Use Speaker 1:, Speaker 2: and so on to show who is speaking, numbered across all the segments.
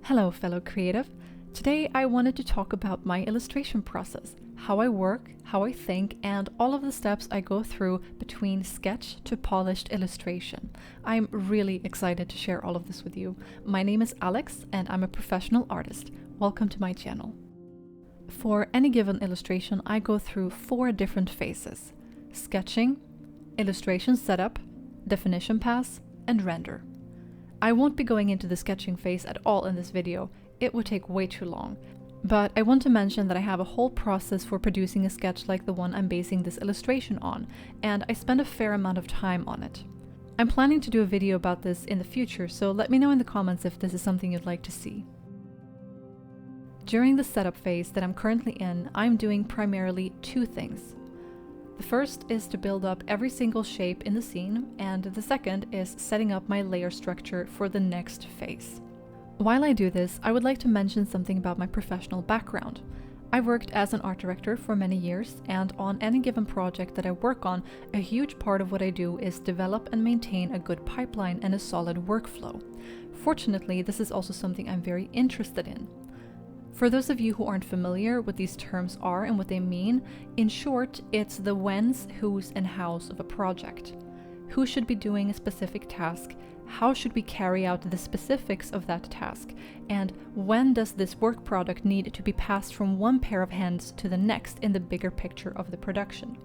Speaker 1: Hello, fellow creative. Today I wanted to talk about my illustration process, how I work, how I think, and all of the steps I go through between sketch to polished illustration. I'm really excited to share all of this with you. My name is Alex and I'm a professional artist. Welcome to my channel. For any given illustration, I go through 4 different phases: sketching, illustration setup, definition pass, and render. I won't be going into the sketching phase at all in this video, it would take way too long. But I want to mention that I have a whole process for producing a sketch like the one I'm basing this illustration on, and I spend a fair amount of time on it. I'm planning to do a video about this in the future, so let me know in the comments if this is something you'd like to see. During the setup phase that I'm currently in, I'm doing primarily 2 things. The first is to build up every single shape in the scene, and the second is setting up my layer structure for the next phase. While I do this, I would like to mention something about my professional background. I've worked as an art director for many years, and on any given project that I work on, a huge part of what I do is develop and maintain a good pipeline and a solid workflow. Fortunately, this is also something I'm very interested in. For those of you who aren't familiar what these terms are and what they mean, in short, it's the whens, whos, and hows of a project. Who should be doing a specific task? How should we carry out the specifics of that task? And when does this work product need to be passed from one pair of hands to the next in the bigger picture of the production?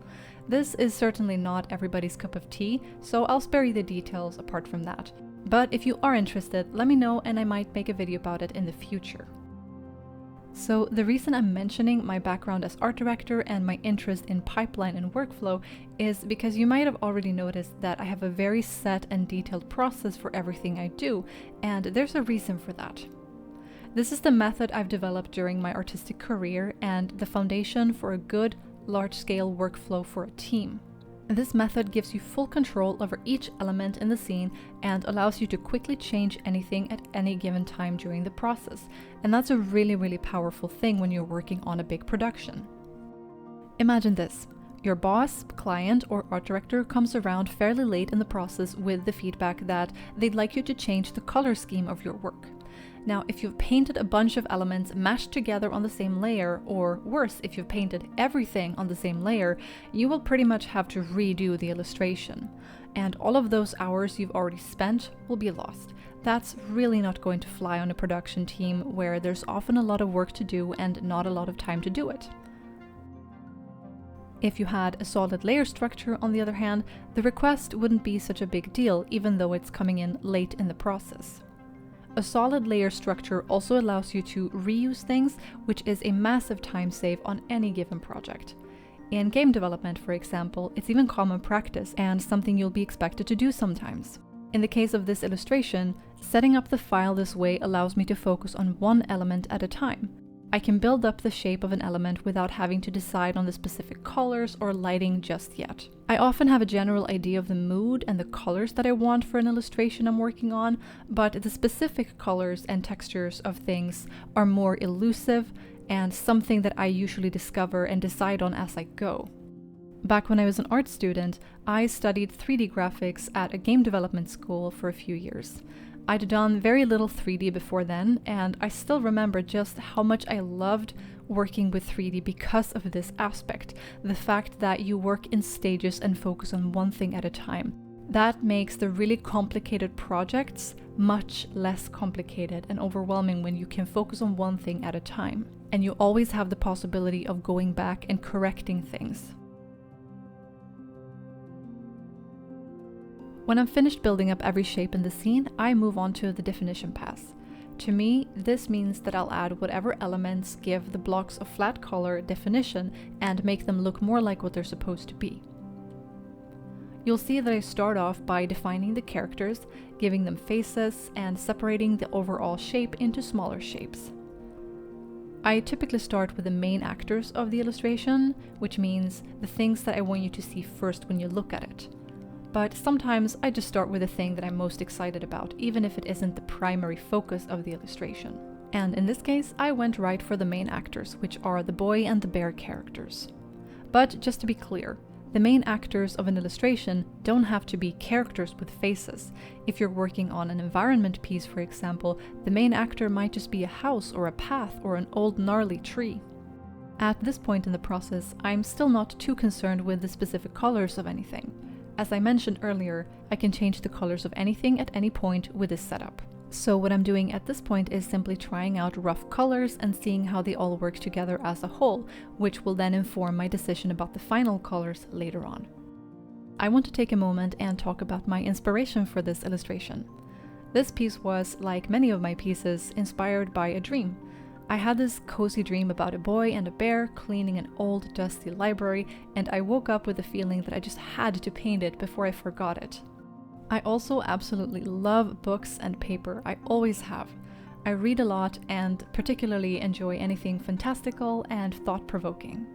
Speaker 1: This is certainly not everybody's cup of tea, so I'll spare you the details apart from that. But if you are interested, let me know and I might make a video about it in the future. So the reason I'm mentioning my background as art director and my interest in pipeline and workflow is because you might have already noticed that I have a very set and detailed process for everything I do, and there's a reason for that. This is the method I've developed during my artistic career and the foundation for a good, large-scale workflow for a team. This method gives you full control over each element in the scene and allows you to quickly change anything at any given time during the process. And that's a really powerful thing when you're working on a big production. Imagine this. Your boss, client, or art director comes around fairly late in the process with the feedback that they'd like you to change the color scheme of your work. Now, if you've painted a bunch of elements mashed together on the same layer, or worse, if you've painted everything on the same layer, you will pretty much have to redo the illustration. And all of those hours you've already spent will be lost. That's really not going to fly on a production team where there's often a lot of work to do and not a lot of time to do it. If you had a solid layer structure, on the other hand, the request wouldn't be such a big deal, even though it's coming in late in the process. A solid layer structure also allows you to reuse things, which is a massive time save on any given project. In game development, for example, it's even common practice and something you'll be expected to do sometimes. In the case of this illustration, setting up the file this way allows me to focus on one element at a time. I can build up the shape of an element without having to decide on the specific colors or lighting just yet. I often have a general idea of the mood and the colors that I want for an illustration I'm working on, but the specific colors and textures of things are more elusive and something that I usually discover and decide on as I go. Back when I was an art student, I studied 3D graphics at a game development school for a few years. I'd done very little 3D before then, and I still remember just how much I loved working with 3D because of this aspect, the fact that you work in stages and focus on one thing at a time. That makes the really complicated projects much less complicated and overwhelming when you can focus on one thing at a time, and you always have the possibility of going back and correcting things. When I'm finished building up every shape in the scene, I move on to the definition pass. To me, this means that I'll add whatever elements give the blocks a flat color definition and make them look more like what they're supposed to be. You'll see that I start off by defining the characters, giving them faces, and separating the overall shape into smaller shapes. I typically start with the main actors of the illustration, which means the things that I want you to see first when you look at it. But sometimes I just start with the thing that I'm most excited about, even if it isn't the primary focus of the illustration. And in this case, I went right for the main actors, which are the boy and the bear characters. But just to be clear, The main actors of an illustration don't have to be characters with faces. If you're working on an environment piece, for example, the main actor might just be a house or a path or an old gnarly tree. At this point in the process, I'm still not too concerned with the specific colors of anything. As I mentioned earlier, I can change the colors of anything at any point with this setup. So what I'm doing at this point is simply trying out rough colors and seeing how they all work together as a whole, which will then inform my decision about the final colors later on. I want to take a moment and talk about my inspiration for this illustration. This piece was, like many of my pieces, inspired by a dream. I had this cozy dream about a boy and a bear cleaning an old dusty library, and I woke up with the feeling that I just had to paint it before I forgot it. I also absolutely love books and paper. I always have. I read a lot and particularly enjoy anything fantastical and thought-provoking.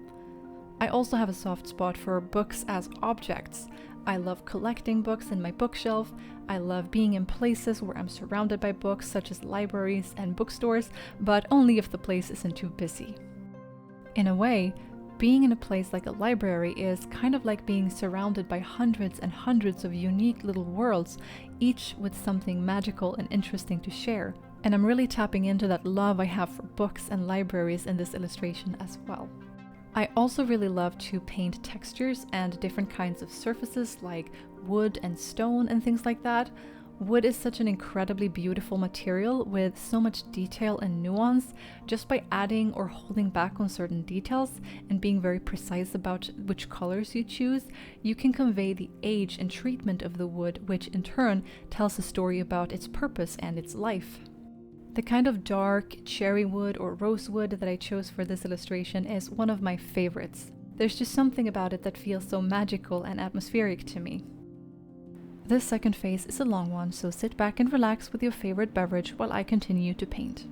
Speaker 1: I also have a soft spot for books as objects. I love collecting books in my bookshelf. I love being in places where I'm surrounded by books, such as libraries and bookstores, but only if the place isn't too busy. In a way, being in a place like a library is kind of like being surrounded by hundreds and hundreds of unique little worlds, each with something magical and interesting to share. And I'm really tapping into that love I have for books and libraries in this illustration as well. I also really love to paint textures and different kinds of surfaces like wood and stone and things like that. Wood is such an incredibly beautiful material with so much detail and nuance. Just by adding or holding back on certain details and being very precise about which colors you choose, you can convey the age and treatment of the wood, which in turn tells a story about its purpose and its life. The kind of dark cherry wood or rosewood that I chose for this illustration is one of my favorites. There's just something about it that feels so magical and atmospheric to me. This second phase is a long one, so sit back and relax with your favorite beverage while I continue to paint.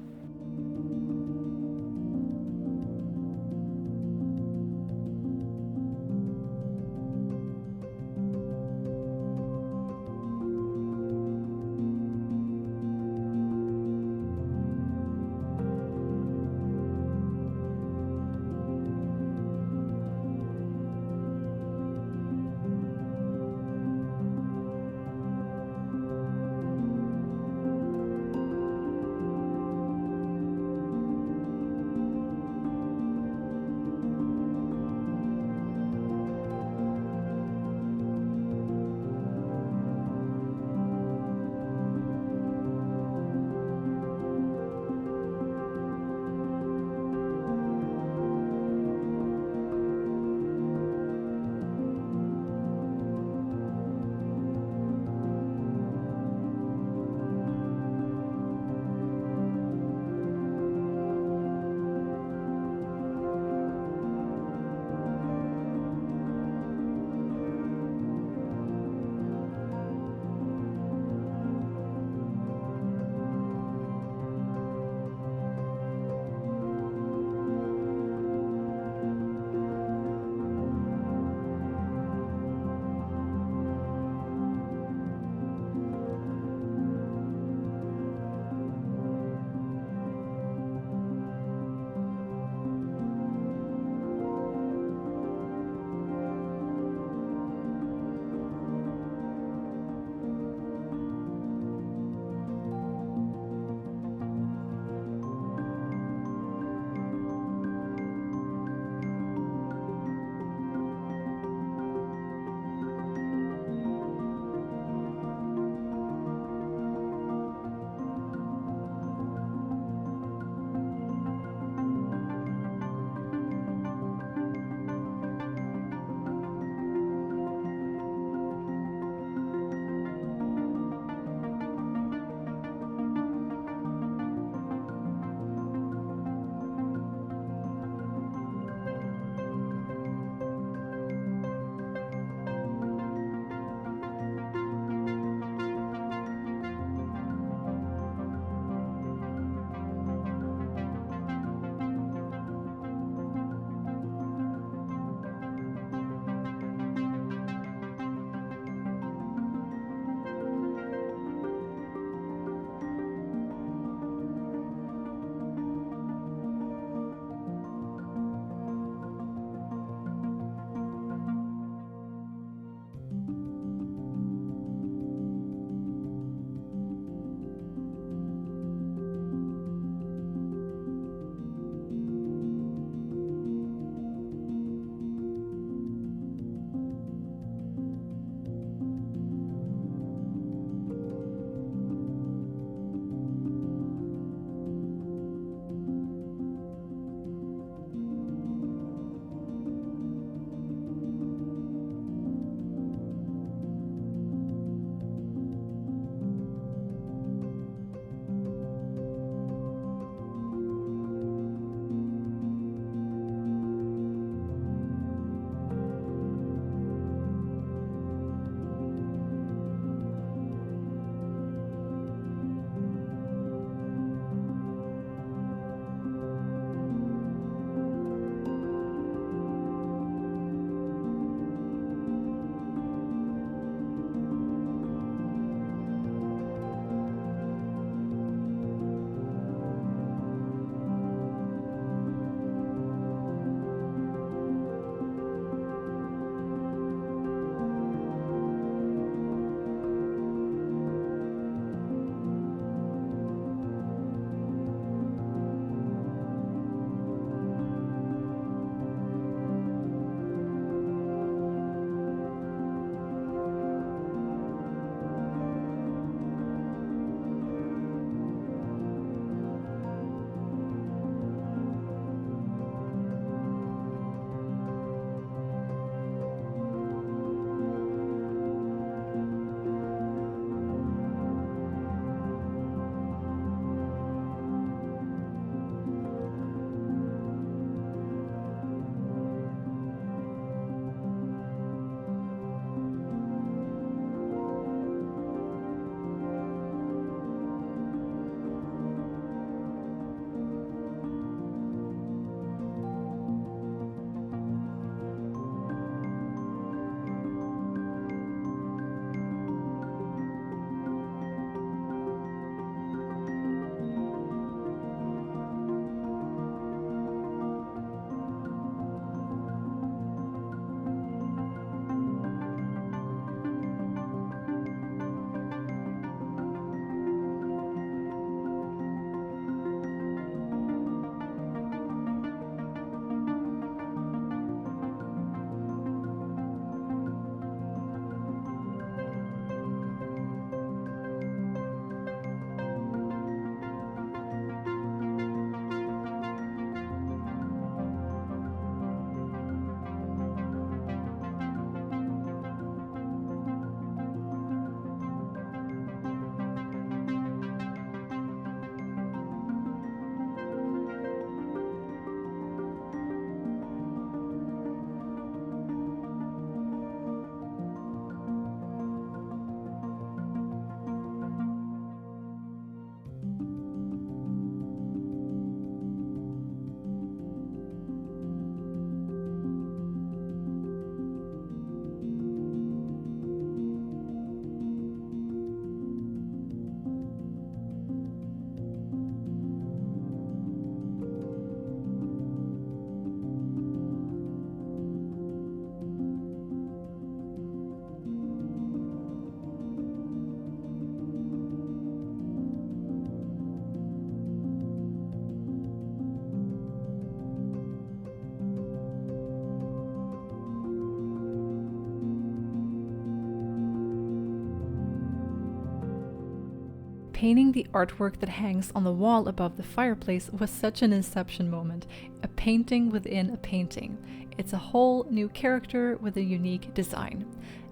Speaker 1: Painting the artwork that hangs on the wall above the fireplace was such an inception moment, a painting within a painting. It's a whole new character with a unique design.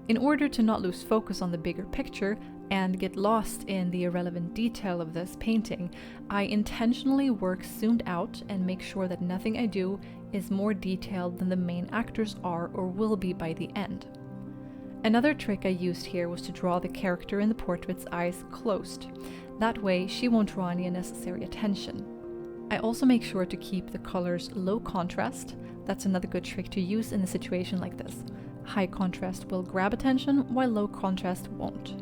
Speaker 1: In order to not lose focus on the bigger picture and get lost in the irrelevant detail of this painting, I intentionally work zoomed out and make sure that nothing I do is more detailed than the main actors are or will be by the end. Another trick I used here was to draw the character in the portrait's eyes closed. That way she won't draw any unnecessary attention. I also make sure to keep the colors low contrast. That's another good trick to use in a situation like this. High contrast will grab attention, while low contrast won't.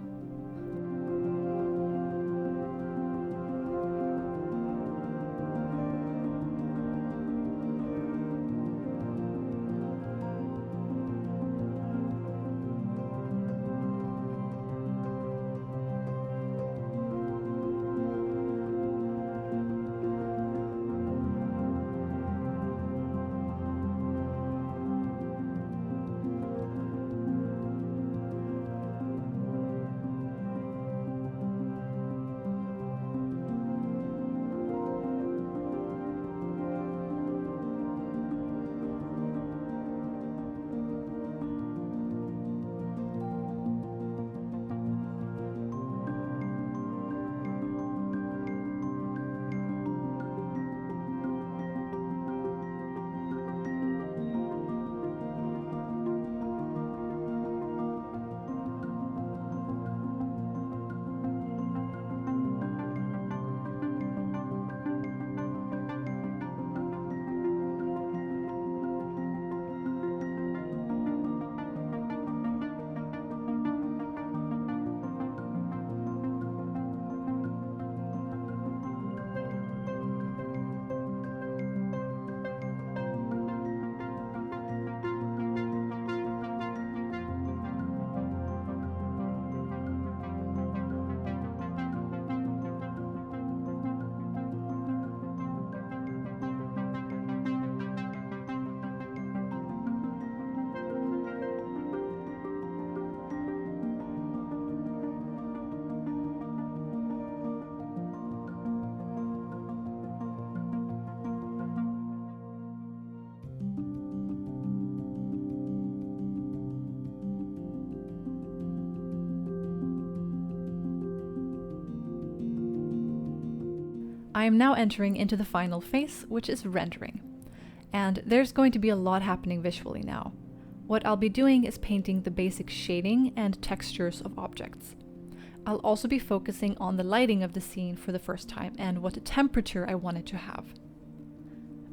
Speaker 1: I am now entering into the final phase, which is rendering. And there's going to be a lot happening visually now. What I'll be doing is painting the basic shading and textures of objects. I'll also be focusing on the lighting of the scene for the first time and what temperature I want it to have.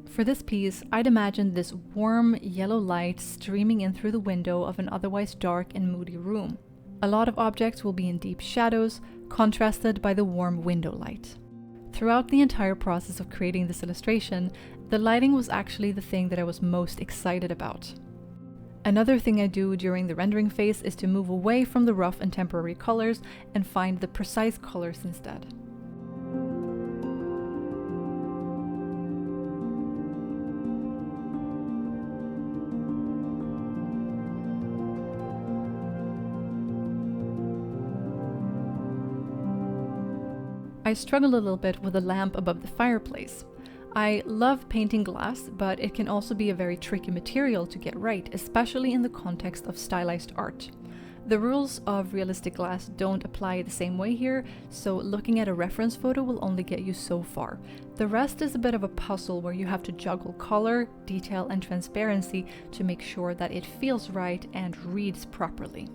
Speaker 1: For this piece, I'd imagined this warm yellow light streaming in through the window of an otherwise dark and moody room. A lot of objects will be in deep shadows, contrasted by the warm window light. Throughout the entire process of creating this illustration, the lighting was actually the thing that I was most excited about. Another thing I do during the rendering phase is to move away from the rough and temporary colors and find the precise colors instead. I struggled a little bit with the lamp above the fireplace. I love painting glass, but it can also be a very tricky material to get right, especially in the context of stylized art. The rules of realistic glass don't apply the same way here, so looking at a reference photo will only get you so far. The rest is a bit of a puzzle where you have to juggle color, detail, and transparency to make sure that it feels right and reads properly.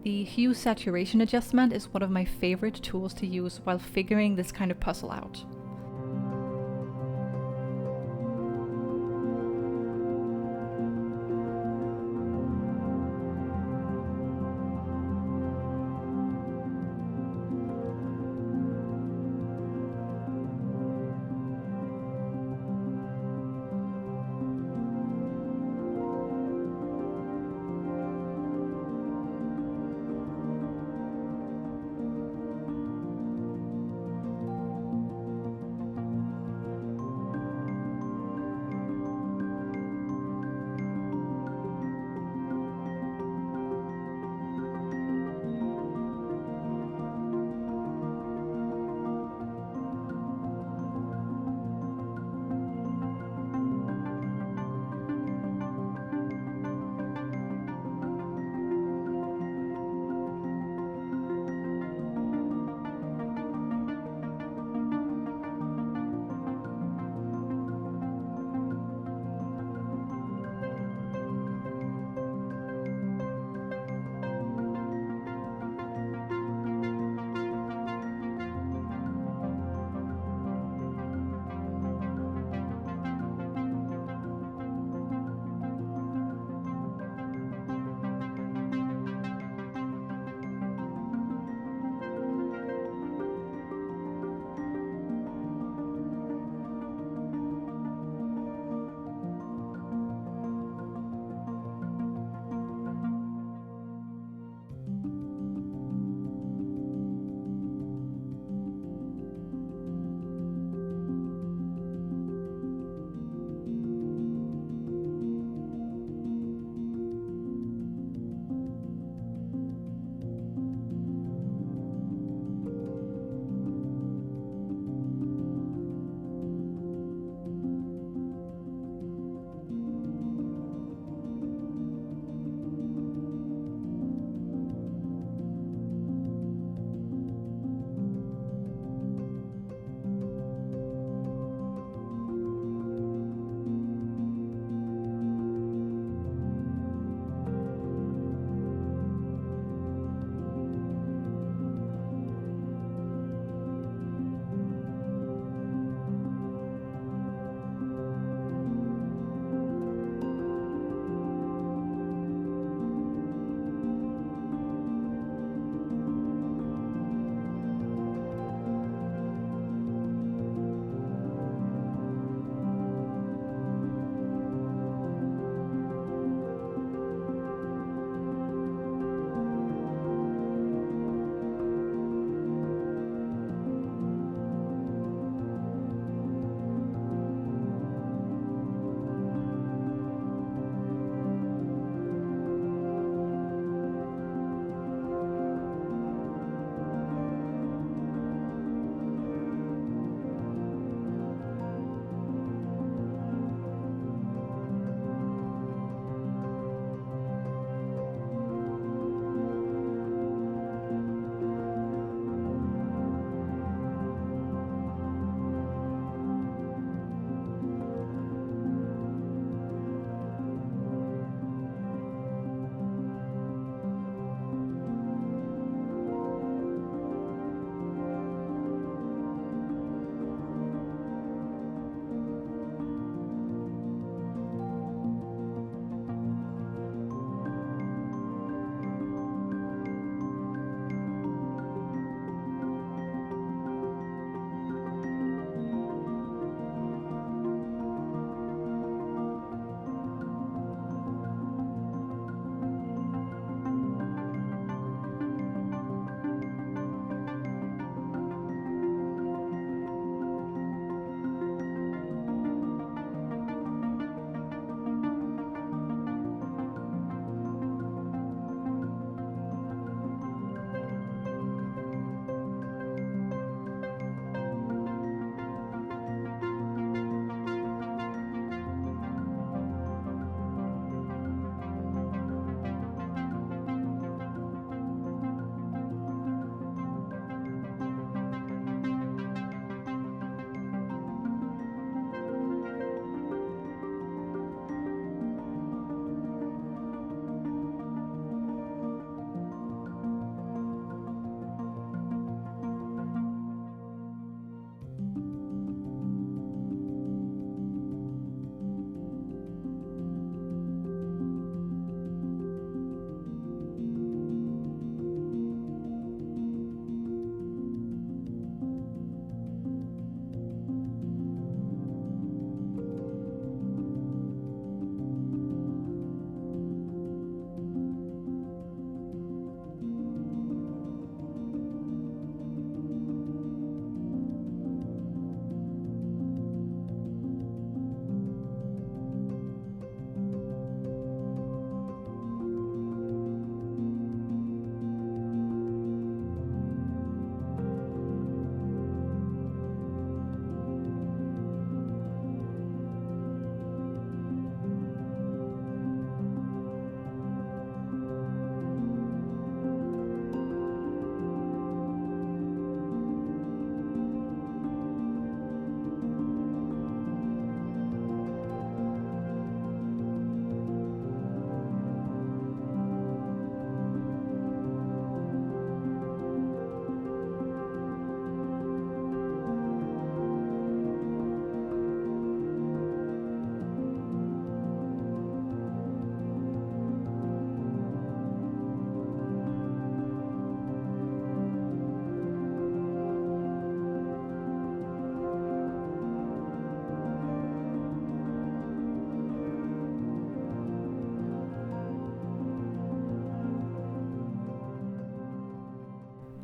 Speaker 1: The hue saturation adjustment is one of my favorite tools to use while figuring this kind of puzzle out.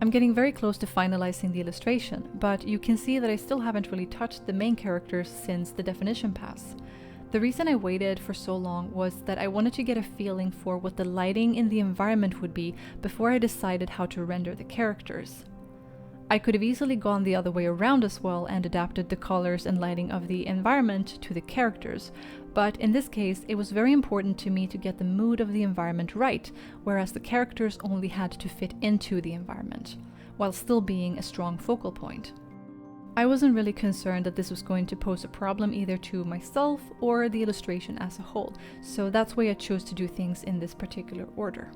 Speaker 1: I'm getting very close to finalizing the illustration, but you can see that I still haven't really touched the main characters since the definition pass. The reason I waited for so long was that I wanted to get a feeling for what the lighting in the environment would be before I decided how to render the characters. I could have easily gone the other way around as well and adapted the colors and lighting of the environment to the characters, but in this case it was very important to me to get the mood of the environment right, whereas the characters only had to fit into the environment, while still being a strong focal point. I wasn't really concerned that this was going to pose a problem either to myself or the illustration as a whole, so that's why I chose to do things in this particular order.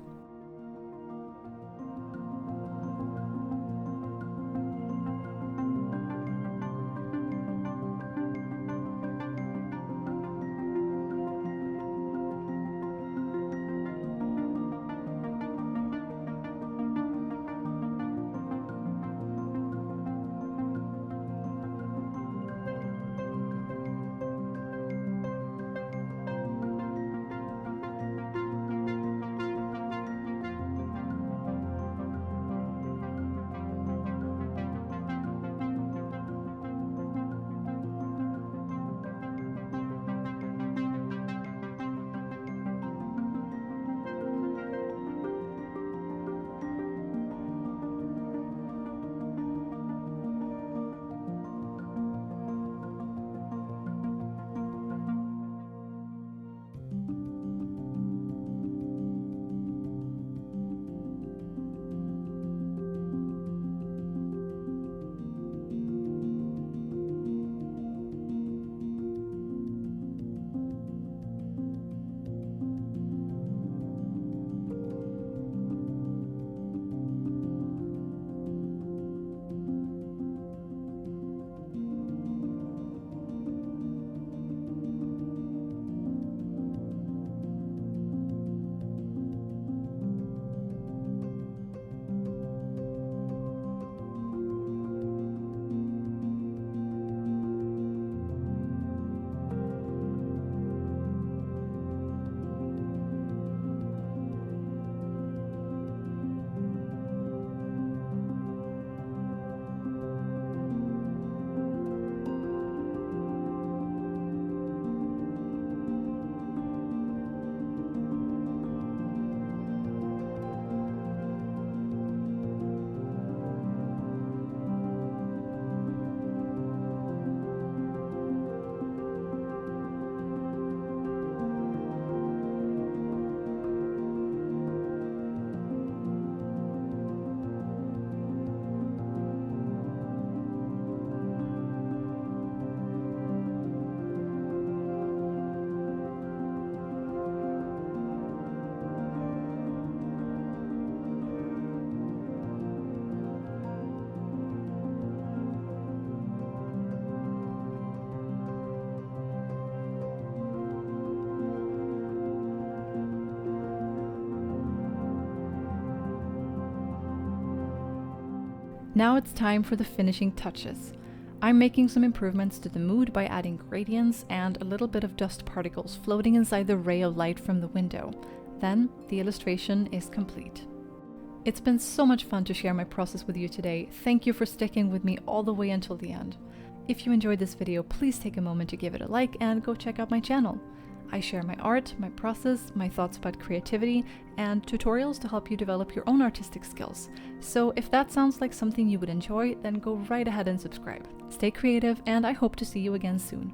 Speaker 1: Now it's time for the finishing touches. I'm making some improvements to the mood by adding gradients and a little bit of dust particles floating inside the ray of light from the window. Then the illustration is complete. It's been so much fun to share my process with you today. Thank you for sticking with me all the way until the end. If you enjoyed this video, please take a moment to give it a like and go check out my channel. I share my art, my process, my thoughts about creativity, and tutorials to help you develop your own artistic skills. So if that sounds like something you would enjoy, then go right ahead and subscribe. Stay creative, and I hope to see you again soon.